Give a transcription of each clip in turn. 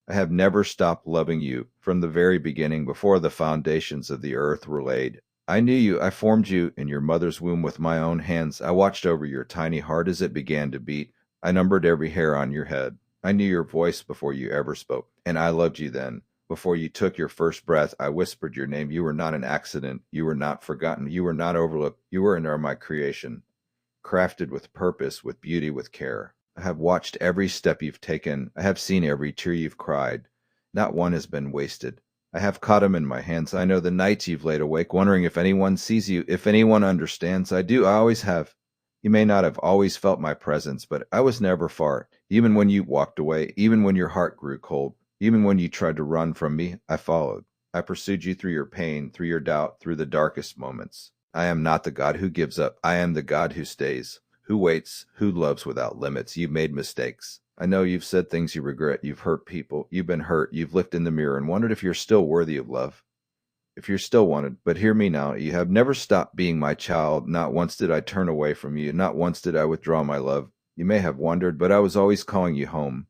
I have never stopped loving you from the very beginning, before the foundations of the earth were laid. I knew you. I formed you in your mother's womb with my own hands. I watched over your tiny heart as it began to beat. I numbered every hair on your head. I knew your voice before you ever spoke, and I loved you then. Before you took your first breath, I whispered your name. You were not an accident. You were not forgotten. You were not overlooked. You were and are my creation, crafted with purpose, with beauty, with care. I have watched every step you've taken. I have seen every tear you've cried. Not one has been wasted. I have caught 'em in my hands. I know the nights you've laid awake, wondering if anyone sees you, if anyone understands. I do. I always have. You may not have always felt my presence, but I was never far. Even when you walked away, even when your heart grew cold, even when you tried to run from me, I followed. I pursued you through your pain, through your doubt, through the darkest moments. I am not the God who gives up. I am the God who stays, who waits, who loves without limits. You've made mistakes. I know you've said things you regret. You've hurt people. You've been hurt. You've looked in the mirror and wondered if you're still worthy of love, if you're still wanted. But hear me now. You have never stopped being my child. Not once did I turn away from you. Not once did I withdraw my love. You may have wondered, but I was always calling you home.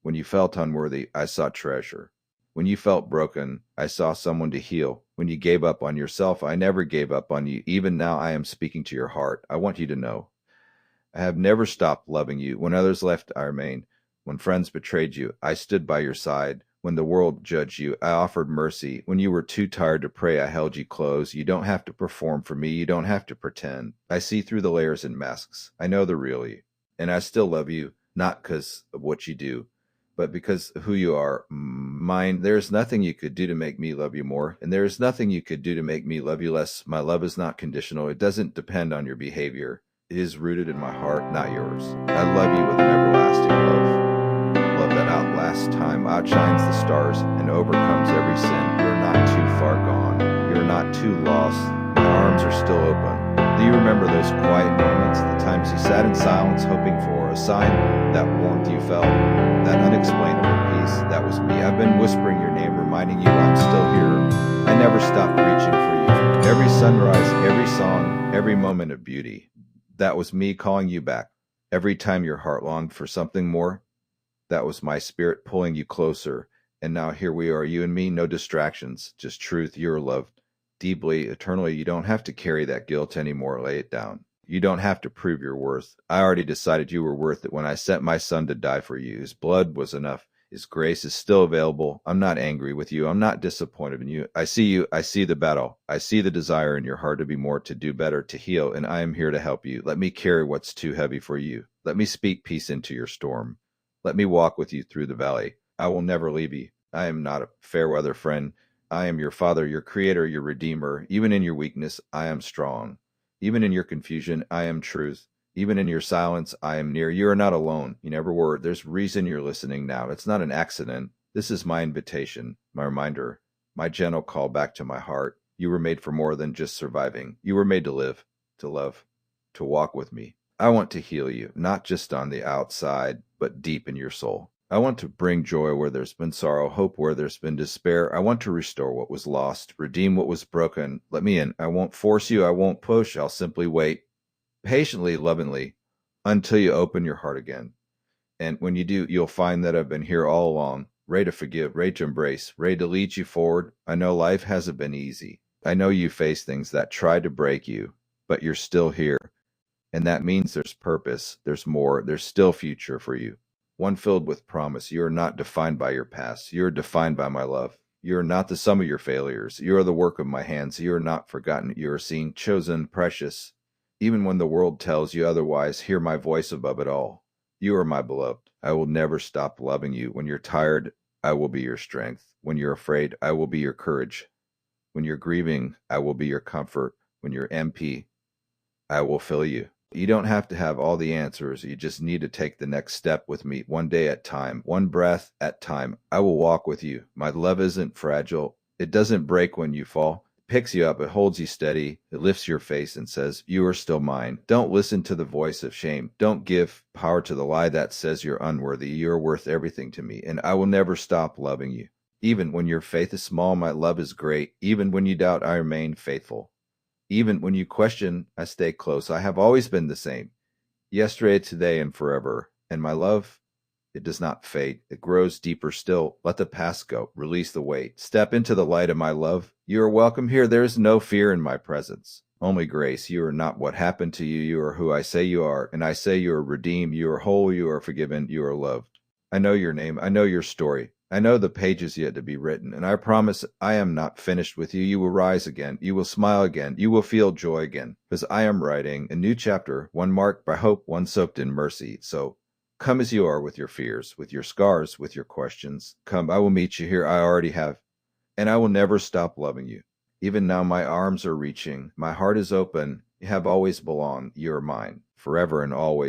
When you felt unworthy, I saw treasure. When you felt broken, I saw someone to heal. When you gave up on yourself, I never gave up on you. Even now, I am speaking to your heart. I want you to know. I have never stopped loving you. When others left, I remained. When friends betrayed you, I stood by your side. When the world judged you, I offered mercy. When you were too tired to pray, I held you close. You don't have to perform for me. You don't have to pretend. I see through the layers and masks. I know the real you. And I still love you, not because of what you do, but because of who you are. Mine. There is nothing you could do to make me love you more, and there is nothing you could do to make me love you less. My love is not conditional. It doesn't depend on your behavior. It is rooted in my heart, not yours. I love you with an everlasting love. Love that outlasts time, outshines the stars, and overcomes every sin. You're not too far gone. You're not too lost. My arms are still open. Do you remember those quiet moments, the times you sat in silence hoping for a sign, that warmth you felt, that unexplainable peace? That was me. I've been whispering your name, reminding you I'm still here. I never stopped reaching for you. Every sunrise, every song, every moment of beauty. That was me calling you back. Every time your heart longed for something more, that was my spirit pulling you closer. And now here we are, you and me, no distractions, just truth. You're loved deeply, eternally. You don't have to carry that guilt anymore. Lay it down. You don't have to prove your worth. I already decided you were worth it when I sent my son to die for you. His blood was enough. His grace is still available. I'm not angry with you. I'm not disappointed in you. I see you. I see the battle. I see the desire in your heart to be more, to do better, to heal, and I am here to help you. Let me carry what's too heavy for you. Let me speak peace into your storm. Let me walk with you through the valley. I will never leave you. I am not a fair weather friend. I am your father, your creator, your redeemer. Even in your weakness, I am strong. Even in your confusion, I am truth. Even in your silence, I am near. You are not alone. You never were. There's reason you're listening now. It's not an accident. This is my invitation, my reminder, my gentle call back to my heart. You were made for more than just surviving. You were made to live, to love, to walk with me. I want to heal you, not just on the outside, but deep in your soul. I want to bring joy where there's been sorrow, hope where there's been despair. I want to restore what was lost, redeem what was broken. Let me in. I won't force you. I won't push. I'll simply wait, patiently, lovingly, until you open your heart again. And when you do, you'll find that I've been here all along, ready to forgive, ready to embrace, ready to lead you forward. I know life hasn't been easy. I know you face things that try to break you, but you're still here. And that means there's purpose, there's more, there's still future for you. One filled with promise. You are not defined by your past. You are defined by my love. You are not the sum of your failures. You are the work of my hands. You are not forgotten. You are seen, chosen, precious. Even when the world tells you otherwise, hear my voice above it all. You are my beloved. I will never stop loving you. When you're tired, I will be your strength. When you're afraid, I will be your courage. When you're grieving, I will be your comfort. When you're empty, I will fill you. You don't have to have all the answers. You just need to take the next step with me, one day at a time, one breath at a time. I will walk with you. My love isn't fragile. It doesn't break when you fall. It picks you up. It holds you steady. It lifts your face and says, you are still mine. Don't listen to the voice of shame. Don't give power to the lie that says you're unworthy. You're worth everything to me, and I will never stop loving you. Even when your faith is small, my love is great. Even when you doubt, I remain faithful. Even when you question, I stay close. I have always been the same, yesterday, today, and forever. And my love It does not fade. It grows deeper still. Let the past go. Release the weight. Step into the light of my love. You are welcome here. There is no fear in my presence. Only grace. You are not what happened to you. You are who I say you are. And I say you are redeemed. You are whole. You are forgiven. You are loved. I know your name. I know your story. I know the pages yet to be written, and I promise I am not finished with you. You will rise again. You will smile again. You will feel joy again, because I am writing a new chapter, one marked by hope, one soaked in mercy. So come as you are with your fears, with your scars, with your questions. Come, I will meet you here. I already have, and I will never stop loving you. Even now my arms are reaching. My heart is open. You have always belonged. You are mine, forever and always.